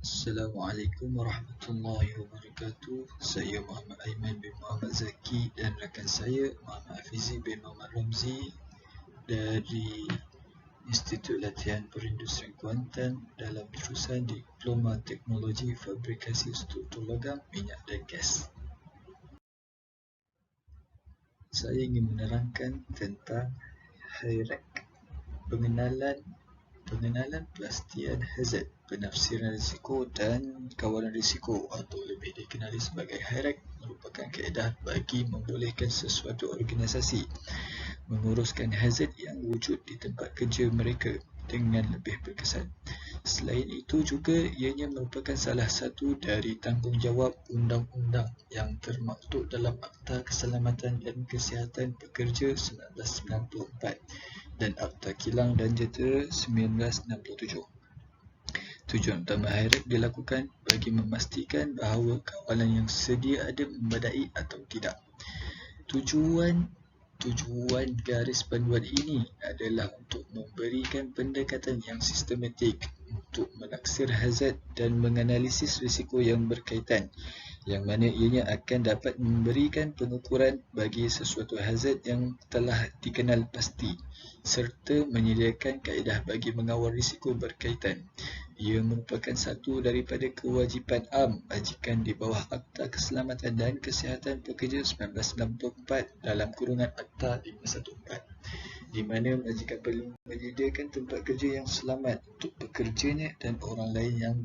Assalamualaikum warahmatullahi wabarakatuh. Saya Muhammad Aiman bin Muhammad Zaki dan rakan saya Muhammad Hafizi bin Muhammad Ramzi dari Institut Latihan Perindustrian Kuantan dalam terusan Diploma Teknologi Fabrikasi Struktur Logam, Minyak dan Gas. Saya ingin menerangkan tentang HIRAC, pengenalan pastian hazard, penafsiran risiko dan kawalan risiko atau lebih dikenali sebagai HIRAC merupakan kaedah bagi membolehkan sesuatu organisasi menguruskan hazard yang wujud di tempat kerja mereka dengan lebih berkesan. Selain itu juga ianya merupakan salah satu dari tanggungjawab undang-undang yang termaktub dalam Akta Keselamatan dan Kesihatan Pekerja 1994 dan Akta Kilang dan Jentera 1967. Tujuan utama HIRAC dilakukan bagi memastikan bahawa kawalan yang sedia ada memadai atau tidak. Tujuan garis panduan ini adalah untuk memberikan pendekatan yang sistematik untuk menaksir hazard dan menganalisis risiko yang berkaitan, yang mana ianya akan dapat memberikan pengukuran bagi sesuatu hazard yang telah dikenal pasti serta menyediakan kaedah bagi mengawal risiko berkaitan. Ia merupakan satu daripada kewajipan am majikan di bawah Akta Keselamatan dan Kesihatan Pekerja 1994 dalam kurungan Akta 514, di mana majikan perlu menyediakan tempat kerja yang selamat untuk pekerjanya dan orang lain yang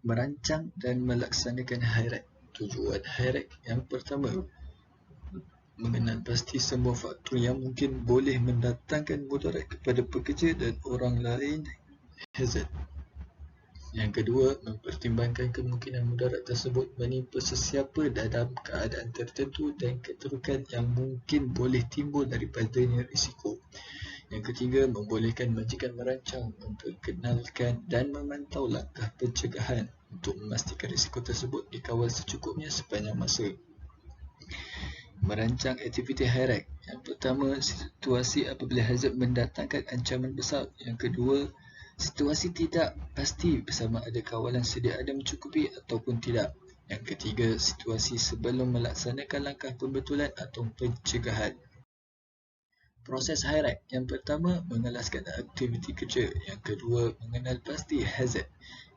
merancang dan melaksanakan HIRAC. Tujuan HIRAC yang pertama, mengenal pasti semua faktor yang mungkin boleh mendatangkan mudarat kepada pekerja dan orang lain hazard. Yang kedua, mempertimbangkan kemungkinan mudarat tersebut menimpa sesiapa dalam keadaan tertentu dan keterukan yang mungkin boleh timbul daripadanya risiko. Yang ketiga, membolehkan majikan merancang, memperkenalkan dan memantau langkah pencegahan untuk memastikan risiko tersebut dikawal secukupnya sepanjang masa. Merancang aktiviti HIRAC. Yang pertama, situasi apabila hazard mendatangkan ancaman besar. Yang kedua, situasi tidak pasti bersama ada kawalan sedia ada mencukupi ataupun tidak. Yang ketiga, situasi sebelum melaksanakan langkah pembetulan atau pencegahan. Proses HIRAC. Yang pertama, mengelaskan aktiviti kerja. Yang kedua, mengenal pasti hazard.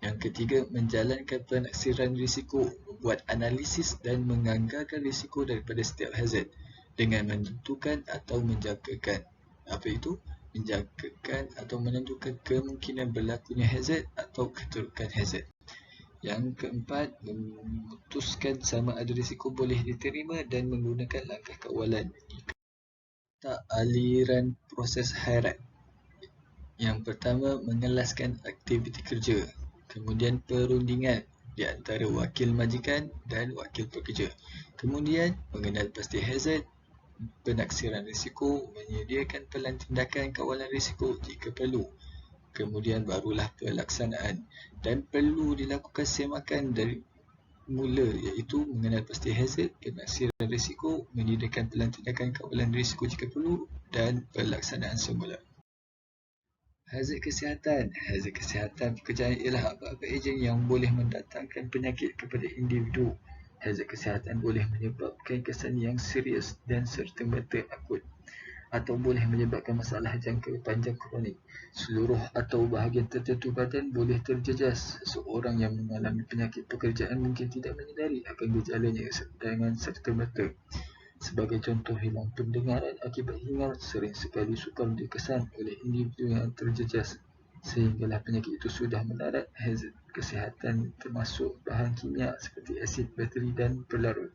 Yang ketiga, menjalankan penaksiran risiko, membuat analisis dan menganggarkan risiko daripada setiap hazard dengan menentukan atau menjangkakan. Apa itu? Menjangkakan atau menentukan kemungkinan berlakunya hazard atau keterukan hazard. Yang keempat, memutuskan sama ada risiko boleh diterima dan menggunakan langkah kawalan. Aliran proses HIRAC. Yang pertama, mengelaskan aktiviti kerja. Kemudian perundingan di antara wakil majikan dan wakil pekerja. Kemudian mengenal pasti hazard, penaksiran risiko, menyediakan pelan tindakan kawalan risiko jika perlu. Kemudian barulah pelaksanaan, dan perlu dilakukan semakan dari mula, iaitu mengenal pasti hazard, penaksiran risiko, menyediakan pelan tindakan kawalan risiko jika perlu, dan pelaksanaan semula. Hazard kesihatan. Hazard kesihatan pekerjaan ialah apa-apa ejen yang boleh mendatangkan penyakit kepada individu. Hazard kesihatan boleh menyebabkan kesan yang serius dan serta-merta akut, atau boleh menyebabkan masalah jangka panjang kronik. Seluruh atau bahagian tertentu badan boleh terjejas. Seseorang yang mengalami penyakit pekerjaan mungkin tidak menyedari akan gejalanya dengan serta-merta. Sebagai contoh, hilang pendengaran akibat hingar sering sekali sukar dikesan oleh individu yang terjejas sehinggalah penyakit itu sudah mendarat. Hazard kesihatan termasuk bahan kimia seperti asid, bakteri dan pelarut.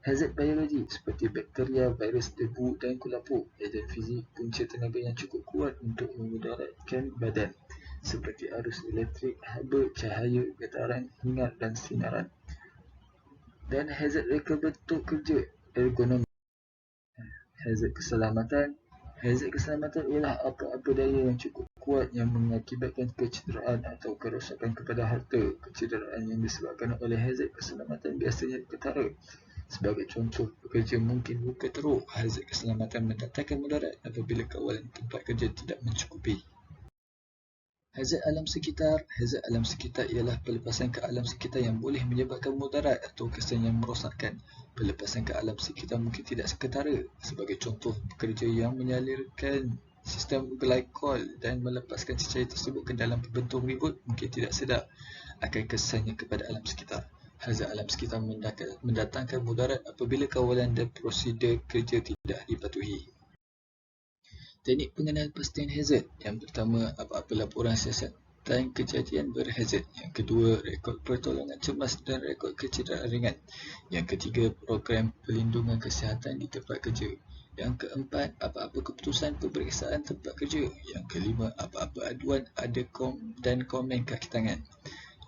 Hazard biologi seperti bakteria, virus, debu dan kulapuk. Ejen fizik punca tenaga yang cukup kuat untuk memudaratkan badan seperti arus elektrik, haba, cahaya, getaran, hingar dan sinaran. Dan hazard reka bentuk kerja, ergonomi. Hazard keselamatan. Hazard keselamatan ialah apa-apa daya yang cukup kuat yang mengakibatkan kecederaan atau kerosakan kepada harta. Kecederaan yang disebabkan oleh hazard keselamatan biasanya ketara. Sebagai contoh, pekerja mungkin luka teruk. Hazard keselamatan mendatangkan mudarat apabila kawalan tempat kerja tidak mencukupi. Hazard alam sekitar. Hazard alam sekitar ialah pelepasan ke alam sekitar yang boleh menyebabkan mudarat atau kesan yang merosakkan. Pelepasan ke alam sekitar mungkin tidak seketara. Sebagai contoh, pekerja yang menyalurkan sistem glikol dan melepaskan cecair tersebut ke dalam pembentuk ribut mungkin tidak sedar akan kesannya kepada alam sekitar. Hazard alam sekitar mendatangkan mudarat apabila kawalan dan prosedur kerja tidak dipatuhi. Teknik pengenalpastian hazard. Yang pertama, apa-apa laporan siasatan kejadian berhazard. Yang kedua, rekod pertolongan cemas dan rekod kecederaan ringan. Yang ketiga, program pelindungan kesihatan di tempat kerja. Yang keempat, apa-apa keputusan pemeriksaan tempat kerja. Yang kelima, apa-apa aduan ada dan komen kaki tangan.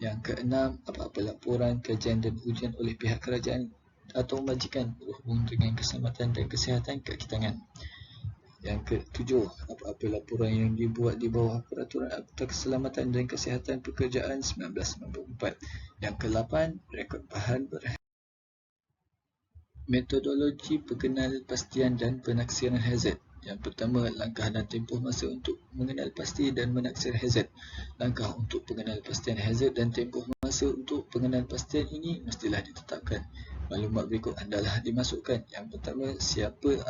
Yang keenam, apa-apa laporan, kajian dan ujian oleh pihak kerajaan atau majikan berhubung dengan keselamatan dan kesihatan kaki tangan. Yang ketujuh, apa-apa laporan yang dibuat di bawah Peraturan Akta Keselamatan dan Kesihatan Pekerjaan 1994. Yang ke-8, rekod bahan metodologi pengenalpastian dan penaksiran hazard. Yang pertama, langkah dan tempoh masa untuk mengenal pasti dan menaksir hazard. Langkah untuk pengenalpastian hazard dan tempoh masa untuk pengenalpastian ini mestilah ditetapkan. Maklumat berikut hendaklah dimasukkan. Yang pertama, siapa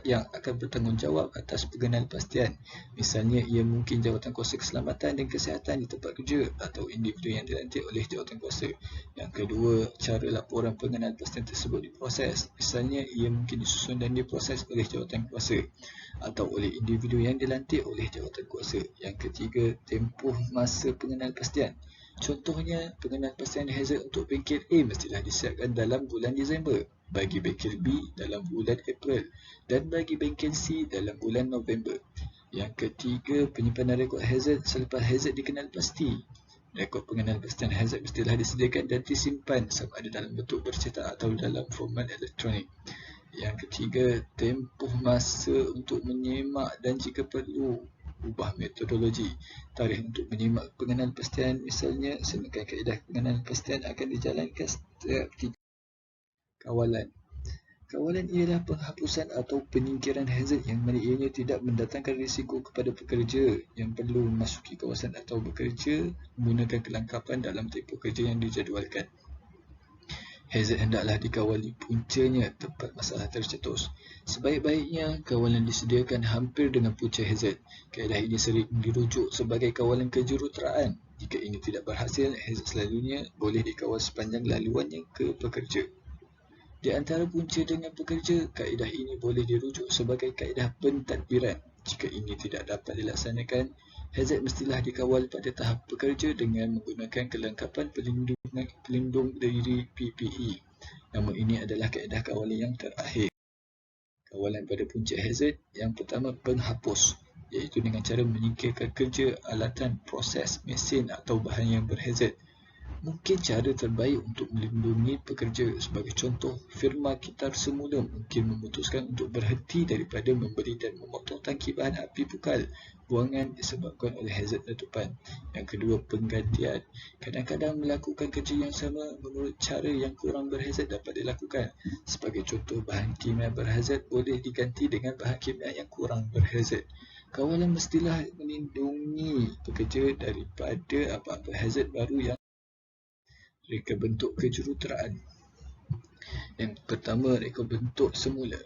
yang akan bertanggungjawab atas pengenalpastian. Misalnya, ia mungkin Jawatankuasa Keselamatan dan Kesihatan di tempat kerja atau individu yang dilantik oleh Jawatankuasa. Yang kedua, cara laporan pengenalpastian tersebut diproses. Misalnya, ia mungkin disusun dan diproses oleh Jawatankuasa atau oleh individu yang dilantik oleh Jawatankuasa. Yang ketiga, tempoh masa pengenalpastian. Contohnya, pengenalpastian hazard untuk bengkel A mestilah disiapkan dalam bulan Disember, bagi bengkel B dalam bulan April dan bagi bengkel C dalam bulan November. Yang ketiga, penyimpanan rekod hazard selepas hazard dikenal pasti. Rekod pengenalpastian hazard mestilah disediakan dan disimpan sama ada dalam bentuk bercetak atau dalam format elektronik. Yang ketiga, tempoh masa untuk menyemak dan jika perlu ubah metodologi. Tarikh untuk menyemak pengenalpastian, misalnya sedangkan kaedah pengenalpastian akan dijalankan setiap 3 kawalan. Kawalan ialah penghapusan atau penyingkiran hazard yang mana ianya tidak mendatangkan risiko kepada pekerja yang perlu memasuki kawasan atau bekerja menggunakan kelengkapan dalam tempoh kerja yang dijadualkan. Hazard hendaklah dikawali puncanya tempat masalah tercetus. Sebaik-baiknya, kawalan disediakan hampir dengan punca hazard. Kaedah ini sering dirujuk sebagai kawalan kejuruteraan. Jika ini tidak berhasil, hazard selalunya boleh dikawal sepanjang laluannya ke pekerja. Di antara punca dengan pekerja, kaedah ini boleh dirujuk sebagai kaedah pentadbiran. Jika ini tidak dapat dilaksanakan, hazard mestilah dikawal pada tahap pekerja dengan menggunakan kelengkapan pelindung diri PPE. Namun ini adalah kaedah kawalan yang terakhir. Kawalan pada punca hazard, yang pertama penghapus, iaitu dengan cara menyingkirkan kerja, alatan, proses, mesin atau bahan yang berhazard. Mungkin cara terbaik untuk melindungi pekerja, sebagai contoh, firma kitar semula mungkin memutuskan untuk berhenti daripada membeli dan memotong tangki bahan api pukal buangan disebabkan oleh hazard letupan. Yang kedua, penggantian. Kadang-kadang melakukan kerja yang sama menurut cara yang kurang berhazard dapat dilakukan. Sebagai contoh, bahan kimia berhazard boleh diganti dengan bahan kimia yang kurang berhazard. Kawalan mestilah melindungi pekerja daripada apa-apa hazard baru yang reka bentuk kejuruteraan. Yang pertama, reka bentuk semula,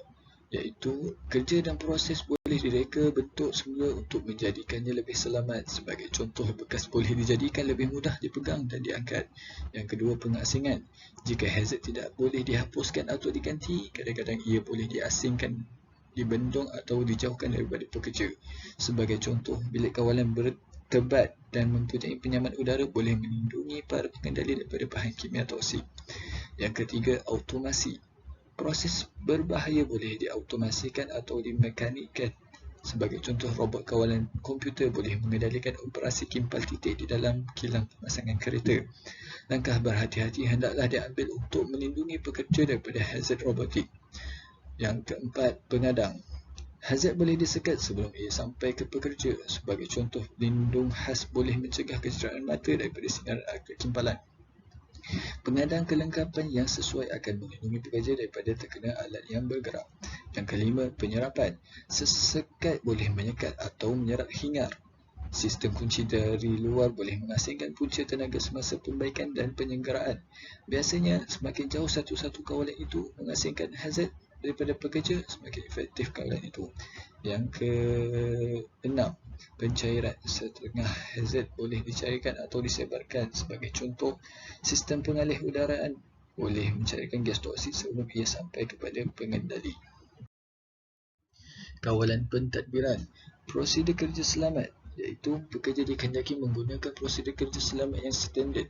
iaitu kerja dan proses boleh direka bentuk semula untuk menjadikannya lebih selamat. Sebagai contoh, bekas boleh dijadikan lebih mudah dipegang dan diangkat. Yang kedua, pengasingan. Jika hazard tidak boleh dihapuskan atau diganti, kadang-kadang ia boleh diasingkan, dibendung atau dijauhkan daripada pekerja. Sebagai contoh, bilik kawalan bertebat dan mempunyai penyaman udara boleh melindungi para pengendali daripada bahan kimia toksik. Yang ketiga, automasi. Proses berbahaya boleh diautomasikan atau dimekanikkan. Sebagai contoh, robot kawalan komputer boleh mengendalikan operasi kimpal titik di dalam kilang pemasangan kereta. Langkah berhati-hati hendaklah diambil untuk melindungi pekerja daripada hazard robotik. Yang keempat, pengadang. Hazard boleh disekat sebelum ia sampai ke pekerja. Sebagai contoh, pelindung khas boleh mencegah kecederaan mata daripada sinar kekimpalan. Pengadang kelengkapan yang sesuai akan melindungi pekerja daripada terkena alat yang bergerak. Yang kelima, penyerapan. Sesekat boleh menyekat atau menyerap hingar. Sistem kunci dari luar boleh mengasingkan punca tenaga semasa pembaikan dan penyelenggaraan. Biasanya, semakin jauh satu-satu kawalan itu mengasingkan hazard daripada pekerja, semakin efektif kawalan itu. Yang keenam, pencairan setengah hazard boleh dicairkan atau disebarkan. Sebagai contoh, sistem pengalih udaraan boleh mencairkan gas toksik sebelum ia sampai kepada pengendali. Kawalan pentadbiran. Prosedur kerja selamat iaitu pekerja dikehendaki menggunakan prosedur kerja selamat yang standard.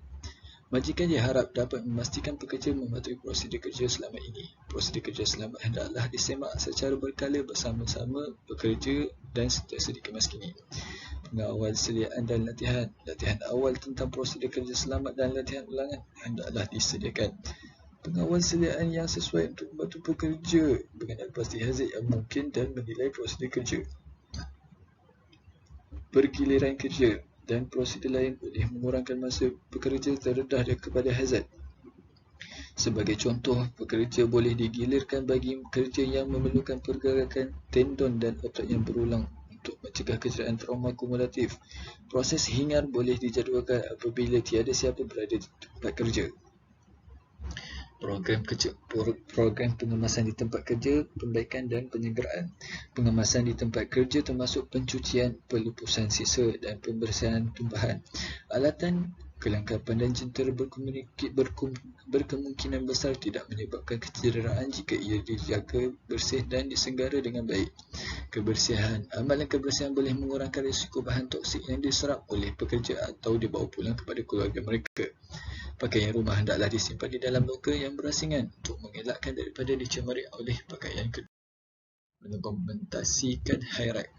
Majikan diharap dapat memastikan pekerja mematuhi prosedur kerja selamat ini. Prosedur kerja selamat hendaklah disemak secara berkala bersama-sama pekerja dan sentiasa dikemaskini. Pengawal sediaan dan latihan. Latihan awal tentang prosedur kerja selamat dan latihan ulangan hendaklah disediakan. Pengawal sediaan yang sesuai untuk membantu pekerja mengenal pasti hazard yang mungkin dan menilai prosedur kerja. Pergiliran kerja dan prosedur lain boleh mengurangkan masa pekerja terdedah kepada hazard. Sebagai contoh, pekerja boleh digilirkan bagi kerja yang memerlukan pergerakan tendon dan otot yang berulang untuk mencegah kecederaan trauma kumulatif. Proses hingar boleh dijadualkan apabila tiada siapa berada di tempat kerja. Program pengemasan di tempat kerja, pembaikan dan penyelenggaraan. Pengemasan di tempat kerja termasuk pencucian, pelupusan sisa dan pembersihan tumpahan. Alatan, kelengkapan dan jentera berkemungkinan besar tidak menyebabkan kecederaan jika ia dijaga bersih dan disenggara dengan baik. Kebersihan. Amalan kebersihan boleh mengurangkan risiko bahan toksik yang diserap oleh pekerja atau dibawa pulang kepada keluarga mereka. Pakaian rumah hendaklah disimpan di dalam loker yang berasingan untuk mengelakkan daripada dicemari oleh pakaian kedua. Mengimplementasikan hierarki,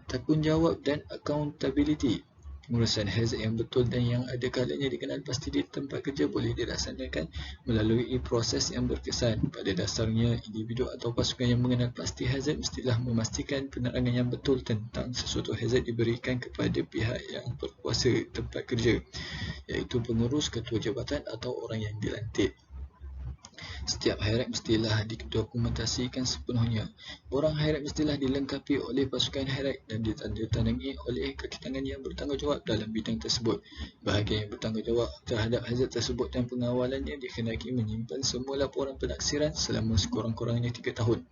tanggungjawab dan accountability. Pengurusan hazard yang betul dan yang ada kalanya dikenal pasti di tempat kerja boleh dilaksanakan melalui proses yang berkesan. Pada dasarnya, individu atau pasukan yang mengenal pasti hazard mestilah memastikan penerangan yang betul tentang sesuatu hazard diberikan kepada pihak yang berkuasa tempat kerja, iaitu pengurus, ketua jabatan atau orang yang dilantik. Setiap hierarki mestilah didokumentasikan sepenuhnya. Borang hierarki mestilah dilengkapi oleh pasukan hierarki dan ditandatangani oleh kaki tangan yang bertanggungjawab dalam bidang tersebut. Bahagian yang bertanggungjawab terhadap hazard tersebut dan pengawalannya dikehendaki menyimpan semua laporan penaksiran selama sekurang-kurangnya 3 tahun.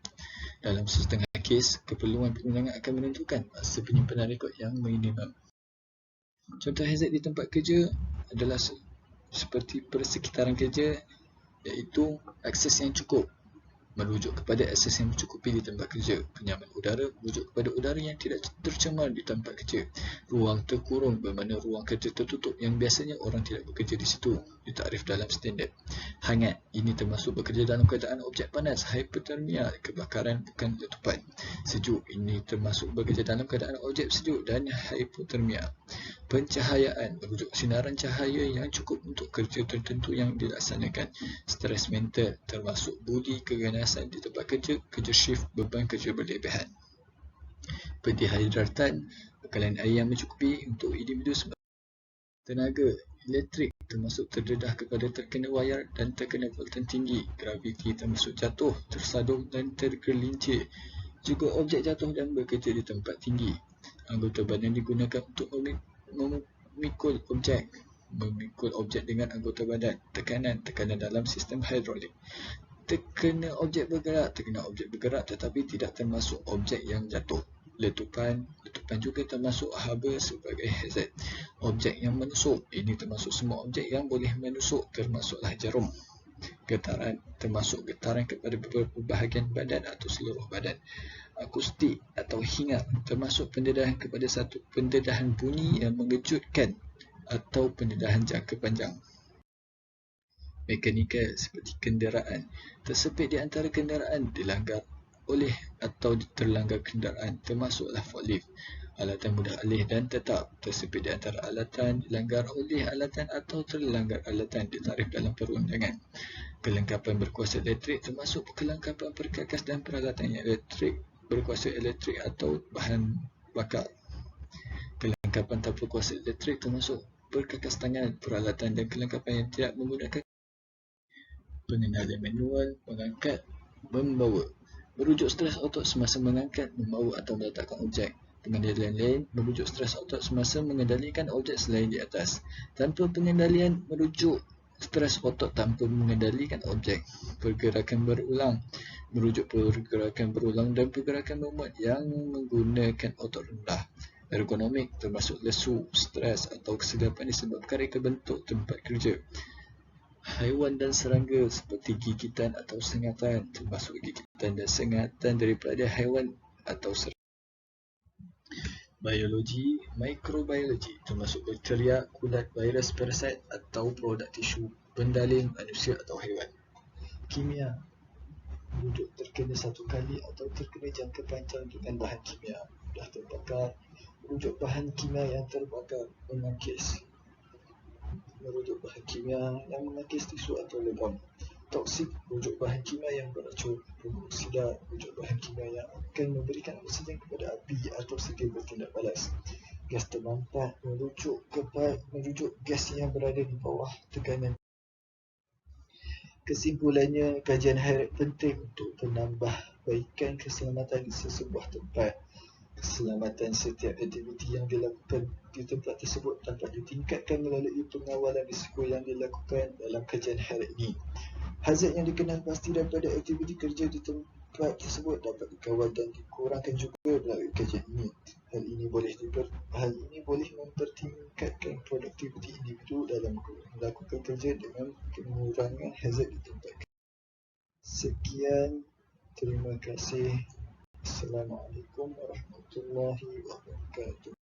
Dalam setengah kes, keperluan perundangan akan menentukan masa penyimpanan rekod yang minimum. Contoh hazard di tempat kerja adalah seperti persekitaran kerja, iaitu akses yang cukup merujuk kepada akses yang mencukupi di tempat kerja. Kenyaman udara merujuk kepada udara yang tidak tercemar di tempat kerja. Ruang terkurung bermakna ruang kerja tertutup yang biasanya orang tidak bekerja di situ, ditakrif dalam standard. Hangat, ini termasuk bekerja dalam keadaan objek panas, hypothermia, kebakaran bukan letupan. Sejuk, ini termasuk bekerja dalam keadaan objek sejuk dan hypothermia. Pencahayaan merujuk sinaran cahaya yang cukup untuk kerja tertentu yang dilaksanakan. Stres mental termasuk buli, keganasan di tempat kerja, kerja shift, beban kerja berlebihan. Pendehidratan, bekalan air yang mencukupi untuk individu sebagai tenaga. Elektrik termasuk terdedah kepada terkena wayar dan terkena voltan tinggi. Graviti termasuk jatuh, tersadung dan tergelincir. Juga objek jatuh dan bekerja di tempat tinggi. Anggota badan digunakan untuk memikul objek dengan anggota badan. Tekanan dalam sistem hidrolik. Terkena objek bergerak tetapi tidak termasuk objek yang jatuh. Letupan juga termasuk haba sebagai hazard. Objek yang menusuk, ini termasuk semua objek yang boleh menusuk, termasuklah jarum. Getaran termasuk getaran kepada beberapa bahagian badan atau seluruh badan. Akustik atau hingar termasuk pendedahan kepada satu pendedahan bunyi yang mengejutkan atau pendedahan jangka panjang. Mekanikal seperti kenderaan, tersepit di antara kenderaan, dilanggar oleh atau terlanggar kenderaan, termasuklah forklift. Alatan mudah alih dan tetap, tersepit di antara alatan, dilanggar oleh alatan atau terlanggar alatan, ditarikh dalam perundangan. Kelengkapan berkuasa elektrik termasuk kelengkapan perkakas dan peralatan elektrik, berkuasa elektrik atau bahan bakar. Kelengkapan tanpa kuasa elektrik termasuk perkakas tangan, peralatan dan kelengkapan yang tidak menggunakan pengenalan manual, mengangkat, membawa. Merujuk stres otot semasa mengangkat, membawa atau meletakkan objek. Pengendalian lain merujuk stres otot semasa mengendalikan objek selain di atas. Tanpa pengendalian merujuk stres otot tanpa mengendalikan objek. Pergerakan berulang merujuk pergerakan berulang dan pergerakan memuat yang menggunakan otot rendah. Ergonomik termasuk lesu, stres atau kesilapan disebabkan reka bentuk tempat kerja. Haiwan dan serangga seperti gigitan atau sengatan termasuk gigitan dan sengatan daripada haiwan atau serangga. Biologi, mikrobiologi termasuk bakteria, kulat, virus, parasit atau produk tisu, benda lain manusia atau haiwan. Kimia, merujuk terkena satu kali atau terkena jangka panjang dengan bahan kimia mudah terbakar. Merujuk bahan kimia yang terbakar mengakis. Merujuk bahan kimia yang mengakis tisu atau lubang. Toksik, merujuk bahan kimia yang beracun. Pengoksida, merujuk bahan kimia yang akan memberikan oksigen kepada api atau segera bertindak balas. Gas termampat, merujuk gas yang berada di bawah tekanan. Kesimpulannya, kajian hairat penting untuk penambahbaikan keselamatan di sesebuah tempat. Keselamatan setiap aktiviti yang dilakukan di tempat tersebut dapat ditingkatkan melalui pengawalan risiko yang dilakukan dalam kajian hairat ini. Hazard yang dikenal pasti daripada aktiviti kerja di tempat tersebut dapat dikawal dan dikurangkan juga melalui kajian ini. Hal ini boleh mempertingkatkan produktiviti individu dalam melakukan kerja dengan pengurangan hazard di tempat kerja. Sekian, terima kasih. Assalamualaikum warahmatullahi wabarakatuh.